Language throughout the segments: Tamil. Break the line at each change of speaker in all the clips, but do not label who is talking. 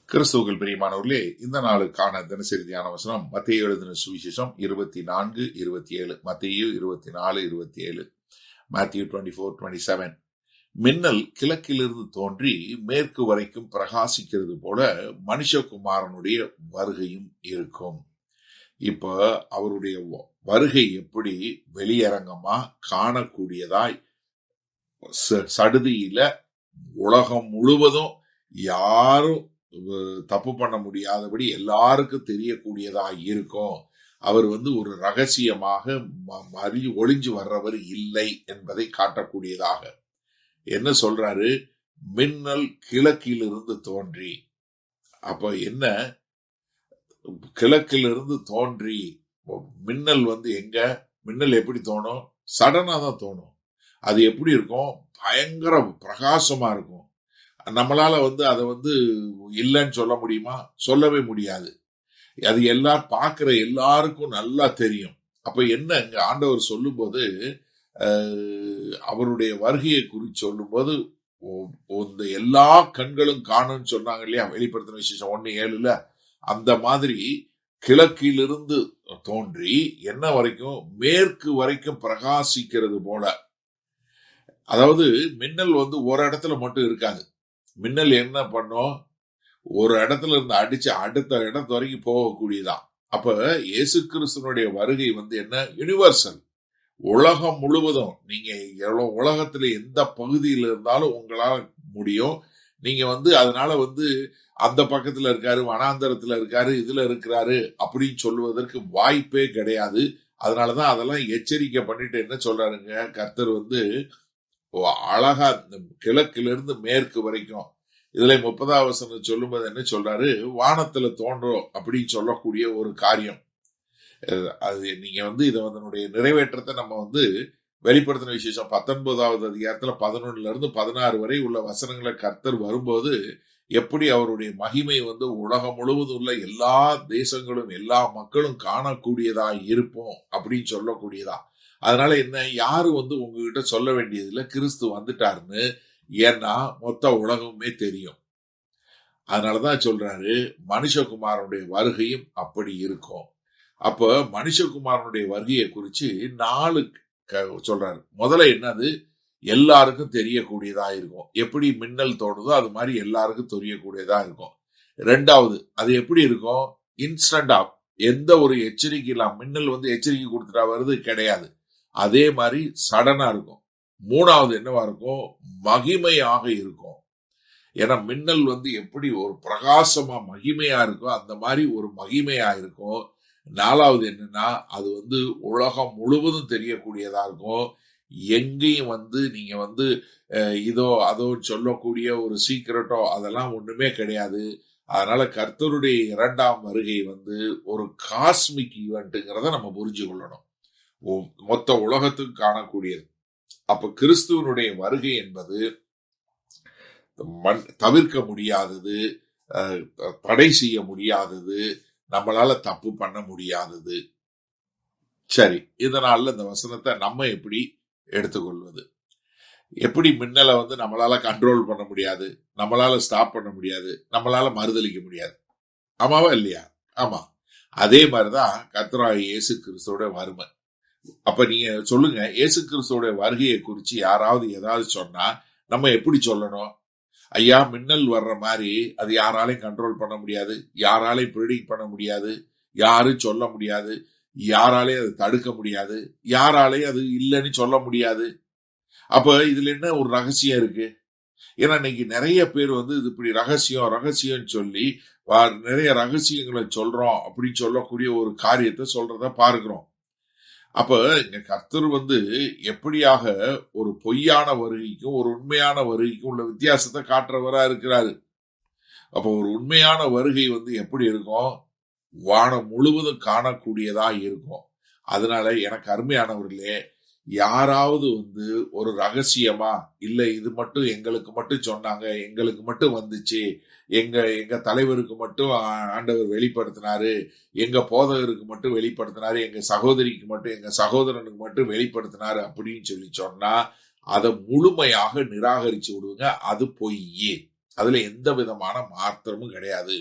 கிறிஸ்துவுக்குள் பிரியமானவர்களே, இந்த நாளுக்கான தினசரி தியான வசனம் மத்தேயு எழுதின சுவிசேஷம் 24:27. மத்தேயு 24:27. Matthew 24:27. மின்னல் கிழக்கிலிருந்து தோன்றி மேற்கு வரைக்கும் பிரகாசிக்கிறது போல மனுஷகுமாரனுடைய வருகையும் இருக்கும். இப்ப அவருடைய வருகை எப்படி வெளியரங்கமா காணக்கூடியதாய் சடுதியில உலகம் முழுவதும் யாரும் தப்பு பண்ண முடியாதபடி எல்லாருக்கும் தெரியக்கூடியதா இருக்கும். அவர் ஒரு ரகசியமாக ஒளிஞ்சு வர்றவர் இல்லை என்பதை காட்டக்கூடியதாக என்ன சொல்றாரு? மின்னல் கிழக்கிலிருந்து தோன்றி. அப்ப என்ன? கிழக்கிலிருந்து தோன்றி மின்னல் எங்க? மின்னல் எப்படி தோணும்? சடனா தான் தோணும். அது எப்படி இருக்கும்? பயங்கர பிரகாசமா இருக்கும். நம்மளால அதை இல்லைன்னு சொல்ல முடியுமா? சொல்லவே முடியாது. அது எல்லாரும் பார்க்கிற எல்லாருக்கும் நல்லா தெரியும். அப்ப என்ன இங்க ஆண்டவர் சொல்லும் போது, அவருடைய வருகையை குறித்து சொல்லும் போது, எல்லா கண்களும் காணும்னு சொன்னாங்க இல்லையா? வெளிப்படுத்தின விசேஷம் 1:7. அந்த மாதிரி கிழக்கிலிருந்து தோன்றி என்ன வரைக்கும்? மேற்கு வரைக்கும் பிரகாசிக்கிறது போல. அதாவது மின்னல் ஒரு இடத்துல மட்டும் இருக்காது. மின்னல் என்ன பண்ணும்? ஒரு இடத்துல இருந்து அடிச்சு அடுத்த இடத்து வரைக்கும் போகக்கூடியதான். அப்ப இயேசு கிறிஸ்துவனுடைய வருகை என்ன? யுனிவர்சல். உலகம் முழுவதும் நீங்க எவ்வளவு உலகத்துல எந்த பகுதியில் இருந்தாலும் உங்களால முடியும். நீங்க அதனால அந்த பக்கத்துல இருக்காரு, வனாந்தரத்துல இருக்காரு, இதுல இருக்கிறாரு அப்படின்னு சொல்லுவதற்கு வாய்ப்பே கிடையாது. அதனாலதான் அதெல்லாம் எச்சரிக்கை பண்ணிட்டு என்ன சொல்றாருங்க கர்த்தர்? அழகா கிழக்கிலிருந்து மேற்கு வரைக்கும். இதுல 30ஆம் வசனம் சொல்லும்போது என்ன சொல்றாரு? வானத்துல தோன்றும் அப்படின்னு சொல்லக்கூடிய ஒரு காரியம். அது நீங்க இதனுடைய நிறைவேற்றத்தை நம்ம வெளிப்படுத்தின விசேஷம் 19ஆவது அதிகாரத்துல 11-16 வரை உள்ள வசனங்களை கர்த்தர் வரும்போது எப்படி அவருடைய மகிமை உலகம் முழுவதும் உள்ள எல்லா தேசங்களும் எல்லா மக்களும் காணக்கூடியதா இருப்போம் அப்படின்னு சொல்லக்கூடியதா. அதனால என்ன? யாரு உங்ககிட்ட சொல்ல வேண்டியதில்லை கிறிஸ்து வந்துட்டாருன்னு. ஏன்னா மொத்த உலகமே தெரியும். அதனாலதான் சொல்றாரு மனுஷகுமாரனுடைய வருகையும் அப்படி இருக்கும். அப்ப மனுஷகுமாரனுடைய வருகையை குறிச்சு 4 சொல்றாரு. முதல்ல என்னது? எல்லாருக்கும் தெரியக்கூடியதா இருக்கும். எப்படி மின்னல் தோணுதோ அது மாதிரி எல்லாருக்கும் தெரியக்கூடியதா இருக்கும். 2வது, அது எப்படி இருக்கும்? இன்ஸ்டன்டா, எந்த ஒரு எச்சரிக்கை இல்லாம. மின்னல் எச்சரிக்கை கொடுத்துட்டா வருது கிடையாது. அதே மாதிரி சடனா இருக்கும். 3வது என்னவா இருக்கும்? மகிமையாக இருக்கும். ஏன்னா மின்னல் எப்படி ஒரு பிரகாசமா மகிமையா இருக்கும், அந்த மாதிரி ஒரு மகிமையா இருக்கும். 4வது என்னன்னா, அது உலகம் முழுவதும் தெரியக்கூடியதா இருக்கும். எங்கேயும் நீங்க இதோ அதோ சொல்லக்கூடிய ஒரு சீக்கிரட்டோ அதெல்லாம் ஒண்ணுமே கிடையாது. அதனால கர்த்தருடைய 2ஆம் வருகை ஒரு காஸ்மிக் ஈவெண்ட்ங்கிறத நம்ம புரிஞ்சு கொள்ளணும். மொத்த உலகத்துக்கு காணக்கூடியது. அப்ப கிறிஸ்துவனுடைய வருகை என்பது தவிர்க்க முடியாதது, தடை செய்ய முடியாதது, நம்மளால தப்பு பண்ண முடியாதது. சரி, இதனால இந்த வசனத்தை நம்ம எப்படி எடுத்துக்கொள்வது? எப்படி மின்னலை நம்மளால கண்ட்ரோல் பண்ண முடியாது, நம்மளால ஸ்டாப் பண்ண முடியாது, நம்மளால மறுதளிக்க முடியாது. ஆமாவா இல்லையா? ஆமா. அதே மாதிரிதான் கர்த்தராகிய இயேசு கிறிஸ்துவோட வறுமை. அப்ப நீங்க சொல்லுங்க, இயேசு கிறிஸ்துவோட வருகையை குறிச்சு யாராவது ஏதாவது சொன்னா நம்ம எப்படி சொல்லணும்? ஐயா, மின்னல் வர்ற மாதிரி அது யாராலையும் கண்ட்ரோல் பண்ண முடியாது, யாராலையும் ப்ரிடிக்ட் பண்ண முடியாது, யாரும் சொல்ல முடியாது, யாராலையும் அதை தடுக்க முடியாது, யாராலையும் அது இல்லைன்னு சொல்ல முடியாது. அப்ப இதுல என்ன ஒரு ரகசியம் இருக்கு? ஏன்னா இன்னைக்கு நிறைய பேர் இது இப்படி ரகசியம் ரகசியம் சொல்லி நிறைய ரகசியங்களை சொல்றோம் அப்படின்னு சொல்லக்கூடிய ஒரு காரியத்தை சொல்றத பார்க்கிறோம். அப்ப இங்க கர்த்தர் எப்படியாக ஒரு பொய்யான வருகைக்கும் ஒரு உண்மையான வருகைக்கும் உள்ள வித்தியாசத்தை காட்டுறவரா இருக்கிறாரு. அப்ப ஒரு உண்மையான வருகை எப்படி இருக்கும்? வானம் முழுவதும் காணக்கூடியதா இருக்கும். அதனால எனக்கு அருமையானவர்களே, யாராவது ஒரு ரகசியமா இல்ல இது மட்டும் எங்களுக்கு மட்டும் சொன்னாங்க, எங்களுக்கு மட்டும் வந்துச்சு, எங்க தலைவருக்கு மட்டும் ஆண்டவர் வெளிப்படுத்தினாரு, எங்க போதகருக்கு மட்டும் வெளிப்படுத்தினாரு, எங்க சகோதரிக்கு மட்டும் எங்க சகோதரனுக்கு மட்டும் வெளிப்படுத்தினாரு அப்படின்னு சொன்னா அதை முழுமையாக நிராகரிச்சு விடுங்க. அது பொய். அதுல எந்த விதமான மாற்றமும் கிடையாது.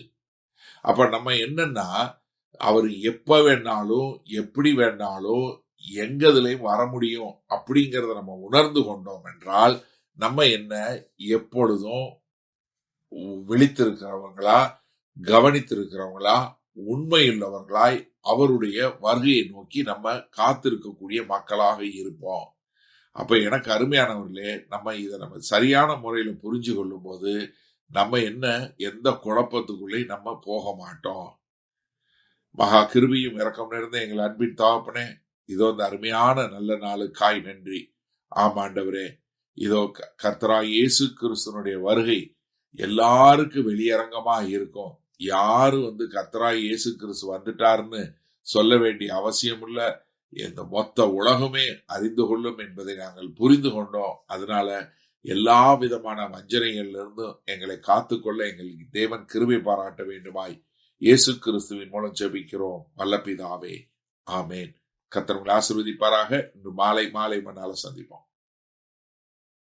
அப்ப நம்ம என்னன்னா, அவர் எப்ப வேணாலும் எப்படி வேணாலும் எங்கதுலயும் வர முடியும் அப்படிங்கறத நம்ம உணர்ந்து கொண்டோம் என்றால், நம்ம என்ன எப்பொழுதும் விழித்திருக்கிறவங்களா, கவனித்திருக்கிறவங்களா, உண்மையுள்ளவர்களாய் அவருடைய வருகையை நோக்கி நம்ம காத்திருக்கக்கூடிய மக்களாக இருப்போம். அப்ப எனக்கு அருமையானவர்களே, நம்ம சரியான முறையில புரிஞ்சு கொள்ளும் போது நம்ம எந்த குழப்பத்துக்குள்ளேயும் நம்ம போக மாட்டோம். மகா கிருபையும் இரக்கம் நிறைந்த எங்கள் அன்பின் தகப்பனே, இதோ இந்த அருமையான நல்ல நாளுக்காய் நன்றி. ஆமாண்டவரே, இதோ கர்த்தராகிய இயேசு கிறிஸ்துவினுடைய வருகை எல்லாருக்கும் வெளியரங்கமா இருக்கும். யாரும் கர்த்தராகிய இயேசு கிறிஸ்து வந்துட்டாருன்னு சொல்ல வேண்டிய அவசியம் இல்ல. இந்த மொத்த உலகமே அறிந்து கொள்ளும் என்பதை நாங்கள் புரிந்து கொண்டோம். அதனால எல்லா விதமான வஞ்சனைகளிலிருந்து எங்களை காத்துக்கொள்ள எங்களுக்கு தேவன் கிருபை பாராட்ட வேண்டுமாய் இயேசு கிறிஸ்துவின் மூலம் ஜெபிக்கிறோம் வல்ல பிதாவே, ஆமேன். கர்த்தர் உங்களை ஆசீர்வதிப்பாராக. இன்று மாலை மணால சந்திப்போம்.